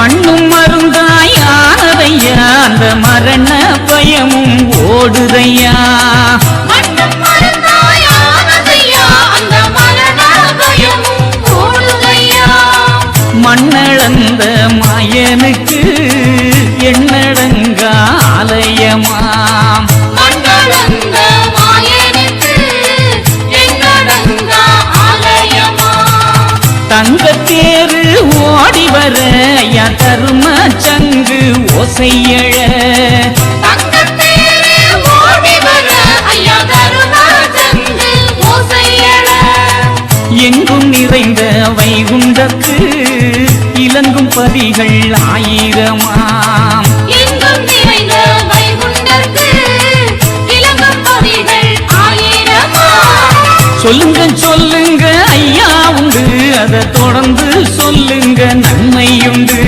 மண்ணும் மருந்தாயானதையா அந்த மரண பயமும் ஓடுதையா மண்ணளந்த மாயனுக்கு எண்ணடங்கா ஆலயமாம் தங்கத்தேரு ஓடி வர ஐயா தரும சங்கு ஓசையழ எங்கும் நிறைந்த வைகுண்டத்து இலங்கும் பதிகள் ஆயிரமாம் சொல்லுங்க சொல்லுங்க ஐயா உண்டு அதை தொடர்ந்து சொல்லுங்க நன்மையுண்டு